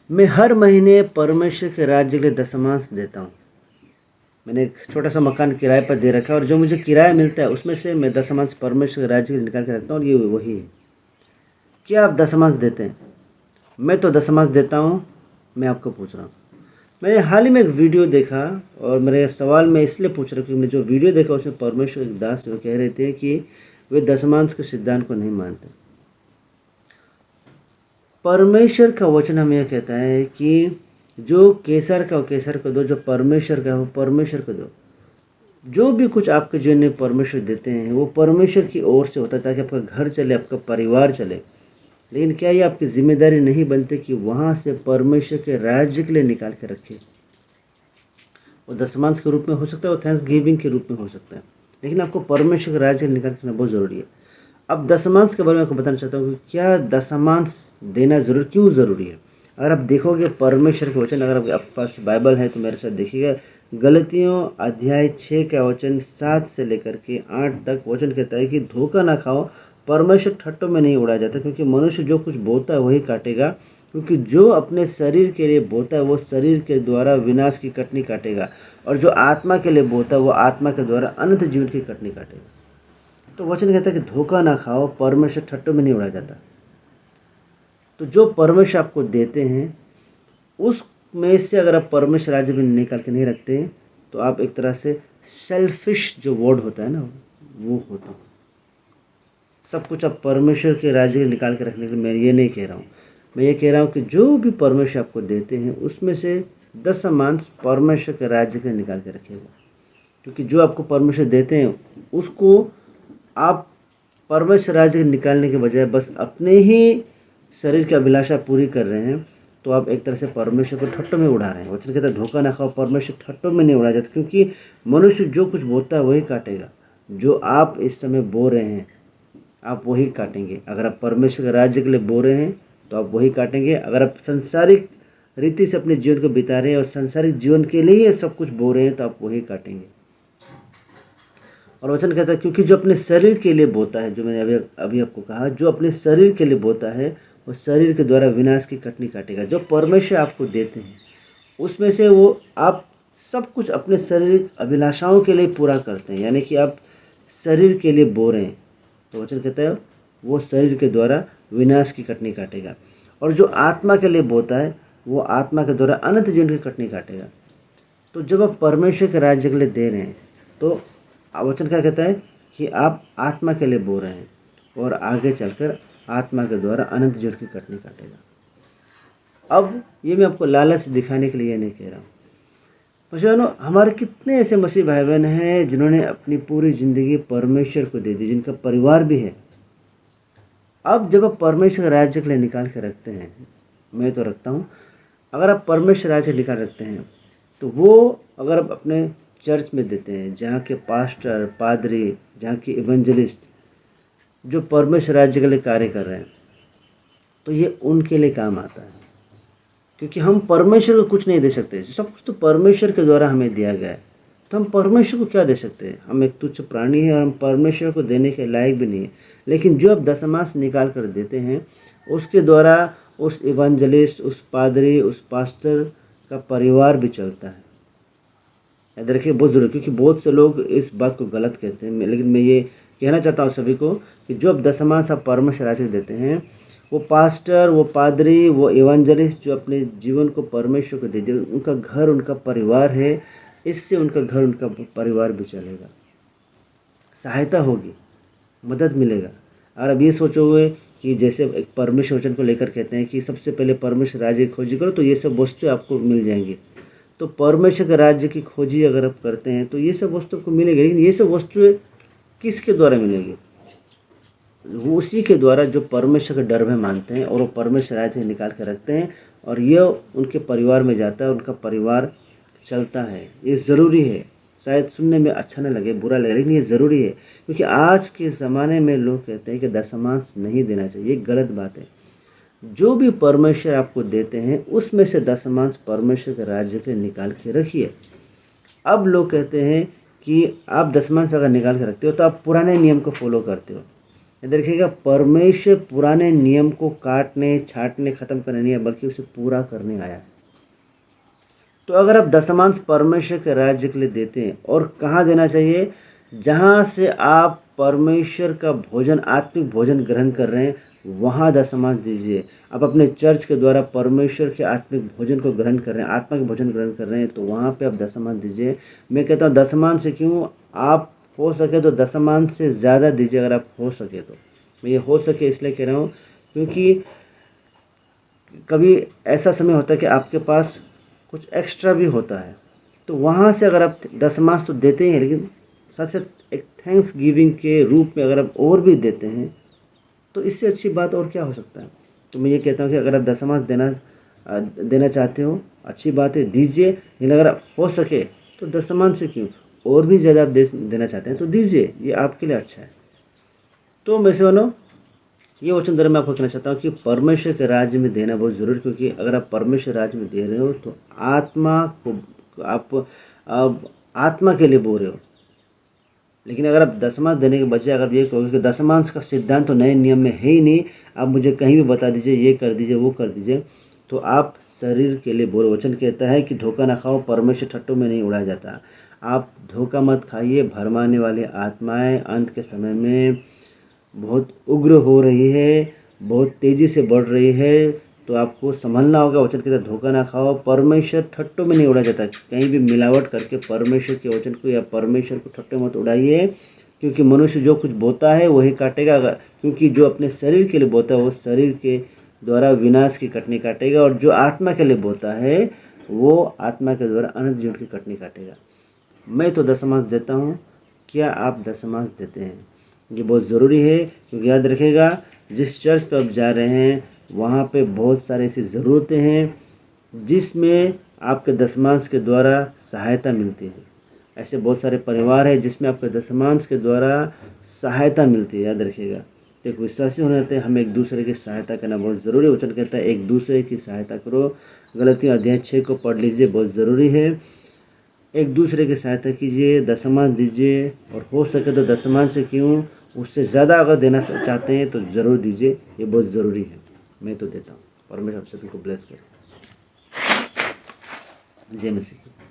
मैं हर महीने परमेश्वर के राज्य के लिए दशमांश देता हूँ। मैंने एक छोटा सा मकान किराए पर दे रखा है और जो मुझे किराया मिलता है उसमें से मैं दशमांश परमेश्वर के राज्य के लिए निकाल के रखता हूँ और ये वही है। क्या आप दशमांश देते हैं? मैं तो दशमांश देता हूँ। मैं आपको पूछ रहा हूँ, मैंने हाल ही में एक वीडियो देखा और मेरे सवाल मैं इसलिए पूछ रहा हूँ कि मैंने जो वीडियो देखा उसमें परमेश्वर के दास जो कह रहे थे कि वे दशमांश के सिद्धांत को नहीं मानते। परमेश्वर का वचन हमें यह कहता है कि जो केसर का वो केसर को दो, जो परमेश्वर का वो परमेश्वर को दो। जो भी कुछ आपके जीवन में परमेश्वर देते हैं वो परमेश्वर की ओर से होता है ताकि आपका घर चले, आपका परिवार चले। लेकिन क्या ये आपकी जिम्मेदारी नहीं बनती कि वहाँ से परमेश्वर के राज्य के लिए निकाल के रखें? वो दशमांश के रूप में हो सकता है, वो थैंक्स गिविंग के रूप में हो सकता है, लेकिन आपको परमेश्वर के राज्य निकाल करना बहुत ज़रूरी है। अब दशमांश के बारे में आपको बताना चाहता हूँ कि क्या दशमांश देना क्यों ज़रूरी है। अगर आप देखोगे परमेश्वर के वचन, अगर आपके पास बाइबल है तो मेरे साथ देखिएगा। गलतियों अध्याय 6 का वचन 7 से लेकर के 8 तक वचन कहता है कि धोखा ना खाओ, परमेश्वर ठट्टों में नहीं उड़ाया जाता, क्योंकि मनुष्य जो कुछ बोता है वही काटेगा। क्योंकि जो अपने शरीर के लिए बोता है वो शरीर के द्वारा विनाश की कटनी काटेगा, और जो आत्मा के लिए बोता है वो आत्मा के द्वारा अनंत जीवन की कटनी काटेगा। तो वचन कहता है कि धोखा ना खाओ, परमेश्वर ठट्टों में नहीं उड़ाया जाता। तो जो परमेश्वर आपको देते हैं उसमें से अगर आप परमेश्वर राज्य में निकाल के नहीं रखते हैं तो आप एक तरह से सेल्फिश जो वर्ड होता है ना वो होता है। सब कुछ आप परमेश्वर के राज्य में निकाल के रखने के लिए मैं ये नहीं कह रहा हूँ। मैं ये कह रहा हूँ कि जो भी परमेश्वर आपको देते हैं उसमें से दशमांश परमेश्वर के राज्य के निकाल के रखिएगा। क्योंकि जो आपको परमेश्वर देते हैं उसको आप परमेश्वर राज्य निकालने के बजाय बस अपने ही शरीर की अभिलाषा पूरी कर रहे हैं, तो आप एक तरह से परमेश्वर को ठट्टों में उड़ा रहे हैं। वचन कहता है धोखा ना खाओ, परमेश्वर ठट्टों में नहीं उड़ा जाता, क्योंकि मनुष्य जो कुछ बोता है वही काटेगा। जो आप इस समय बो रहे हैं आप वही काटेंगे। अगर आप परमेश्वर के राज्य के लिए बो रहे हैं तो आप वही काटेंगे। अगर आप संसारिक रीति से अपने जीवन को बिता रहे हैं और संसारिक जीवन के लिए सब कुछ बो रहे हैं तो आप वही काटेंगे। और वचन कहता है क्योंकि जो अपने शरीर के लिए बोता है, जो मैंने अभी आपको कहा, जो अपने शरीर के लिए बोता है वो शरीर के द्वारा विनाश की कटनी काटेगा। जो परमेश्वर आपको देते हैं उसमें से वो आप सब कुछ अपने शरीर अभिलाषाओं के लिए पूरा करते हैं, यानी कि आप शरीर के लिए बो रहे हैं। तो वचन कहता है वो शरीर के द्वारा विनाश की कटनी काटेगा। और जो आत्मा के लिए बोता है वो आत्मा के द्वारा अनंत जीवन की कटनी काटेगा। तो जब आप परमेश्वर के राज्य के लिए दे रहे हैं तो वचन क्या कहता है कि आप आत्मा के लिए बो रहे हैं और आगे चलकर आत्मा के द्वारा अनंत जीवन की कटनी काटेगा। अब ये मैं आपको लालच दिखाने के लिए नहीं कह रहा हूँ। मुझे हमारे कितने ऐसे मसीह भाई बहन हैं जिन्होंने अपनी पूरी ज़िंदगी परमेश्वर को दे दी, जिनका परिवार भी है। अब जब आप परमेश्वर के राज्य के लिए निकाल के रखते हैं, मैं तो रखता हूँ, अगर आप परमेश्वर राज्य निकाल रखते हैं तो वो अगर आप अपने चर्च में देते हैं, जहाँ के पास्टर, पादरी, जहाँ के इवेंजलिस्ट जो परमेश्वर राज्य के लिए कार्य कर रहे हैं, तो ये उनके लिए काम आता है। क्योंकि हम परमेश्वर को कुछ नहीं दे सकते, सब कुछ तो परमेश्वर के द्वारा हमें दिया गया है। तो हम परमेश्वर को क्या दे सकते हैं? हम एक तुच्छ प्राणी हैं और हम परमेश्वर को देने के लायक भी नहीं है। लेकिन जो आप दशमांश निकाल कर देते हैं उसके द्वारा उस इवेंजलिस्ट, उस पादरी, उस पास्टर का परिवार भी चलता है। याद रखिए, बहुत ज़रूरी, क्योंकि बहुत से लोग इस बात को गलत कहते हैं। लेकिन मैं ये कहना चाहता हूँ सभी को कि जो आप दशमांश आप परमेश्वर राज्य देते हैं, वो पास्टर, वो पादरी, वो इवेंजलिस्ट जो अपने जीवन को परमेश्वर को दे दिए, उनका घर, उनका परिवार है। इससे उनका घर, उनका परिवार भी चलेगा, सहायता होगी, मदद मिलेगा। और अब ये सोचोगे कि जैसे एक परमेश्वर वचन को लेकर कहते हैं कि सबसे पहले परमेश्वर राज्य की खोजी करो तो ये सब वस्तुएं आपको मिल जाएंगी। तो परमेश्वर के राज्य की खोजी अगर आप करते हैं तो ये सब वस्तु को मिलेगी। लेकिन ये सब वस्तुएं किसके द्वारा मिलेगी? वो उसी के द्वारा जो परमेश्वर का डर में मानते हैं और वो परमेश्वर राज्य निकाल कर रखते हैं, और ये उनके परिवार में जाता है, उनका परिवार चलता है। ये ज़रूरी है। शायद सुनने में अच्छा न लगे, बुरा लगे, लेकिन ये ज़रूरी है। क्योंकि आज के ज़माने में लोग कहते हैं कि दशमांश नहीं देना चाहिए, ये गलत बात है। जो भी परमेश्वर आपको देते हैं उसमें से दशमांश परमेश्वर के राज्य से निकाल के रखिए। अब लोग कहते हैं कि आप दशमांश अगर निकाल के रखते हो तो आप पुराने नियम को फॉलो करते हो। ये देखिएगा, परमेश्वर पुराने नियम को काटने छाटने ख़त्म करने नहीं है, बल्कि उसे पूरा करने आया है। तो अगर आप दशमांश परमेश्वर के राज्य के लिए देते हैं, और कहाँ देना चाहिए, जहाँ से आप परमेश्वर का भोजन, आत्मिक भोजन ग्रहण कर रहे हैं, वहाँ दशमांश दीजिए। आप अपने चर्च के द्वारा परमेश्वर के आत्मिक भोजन को ग्रहण कर रहे हैं, आत्मा का भोजन ग्रहण कर रहे हैं, तो वहाँ पे आप दशमांश दीजिए। मैं कहता हूँ दशमांश से क्यों, आप हो सके तो दशमांश से ज़्यादा दीजिए, अगर आप हो सके तो। मैं ये हो सके इसलिए कह रहा हूँ क्योंकि कभी ऐसा समय होता है कि आपके पास कुछ एक्स्ट्रा भी होता है, तो वहाँ से अगर आप दशमांश तो देते ही हैं, लेकिन साथ साथ एक थैंक्स गिविंग के रूप में अगर आप और भी देते हैं, तो इससे अच्छी बात और क्या हो सकता है। तो मैं ये कहता हूँ कि अगर आप दशमांश देना चाहते हो, अच्छी बात है, दीजिए। लेकिन अगर आप हो सके तो दशमांश से क्यों, और भी ज़्यादा आप देना चाहते हैं तो दीजिए, ये आपके लिए अच्छा है। तो मैं से मानो ये वचन द्वारा मैं आपको कहना चाहता हूँ कि परमेश्वर के राज्य में देना बहुत ज़रूरी, क्योंकि अगर आप परमेश्वर राज्य में दे रहे हो तो आत्मा को आप आत्मा के लिए बो रहे हो। लेकिन अगर आप दशमांश देने के बजाय अगर ये कहोगे कि दशमांश का सिद्धांत तो नए नियम में है ही नहीं, आप मुझे कहीं भी बता दीजिए, ये कर दीजिए, वो कर दीजिए, तो आप शरीर के लिए बोल। वचन कहता है कि धोखा ना खाओ, परमेश्वर ठट्टों में नहीं उड़ाया जाता। आप धोखा मत खाइए। भरमाने वाली आत्माएं अंत के समय में बहुत उग्र हो रही है, बहुत तेज़ी से बढ़ रही है, तो आपको संभलना होगा। वचन कहता है धोखा ना खाओ, परमेश्वर ठट्टों में नहीं उड़ा जाता। कहीं भी मिलावट करके परमेश्वर के वचन को या परमेश्वर को ठट्टों मत उड़ाइए, क्योंकि मनुष्य जो कुछ बोता है वही काटेगा। क्योंकि जो अपने शरीर के लिए बोता है वो शरीर के द्वारा विनाश की कटनी काटेगा, और जो आत्मा के लिए बोता है वो आत्मा के द्वारा अनंत जीवन की कटनी काटेगा। मैं तो दशमांश देता हूँ, क्या आप दशमांश देते हैं? ये बहुत ज़रूरी है, क्योंकि याद रखिएगा जिस चर्च पर आप जा रहे हैं वहाँ पे बहुत सारी ऐसी ज़रूरतें हैं जिसमें आपके दशमांश के द्वारा सहायता मिलती है। ऐसे बहुत सारे परिवार हैं जिसमें आपके दशमांश के द्वारा सहायता मिलती है। याद रखिएगा, तो एक विश्वासी होने नाते हमें एक दूसरे की सहायता करना बहुत ज़रूरी है। वचन कहता है एक दूसरे की सहायता करो। गलतियाँ अध्याय 6 को पढ़ लीजिए, बहुत ज़रूरी है। एक दूसरे की सहायता कीजिए, दशमांश दीजिए, और हो सके तो दशमांश से क्यों, उससे ज़्यादा अगर देना चाहते हैं तो ज़रूर दीजिए, ये बहुत ज़रूरी है। मैं तो देता हूँ। परमेश्वर आप सभी को ब्लेस करें। जय मसीह।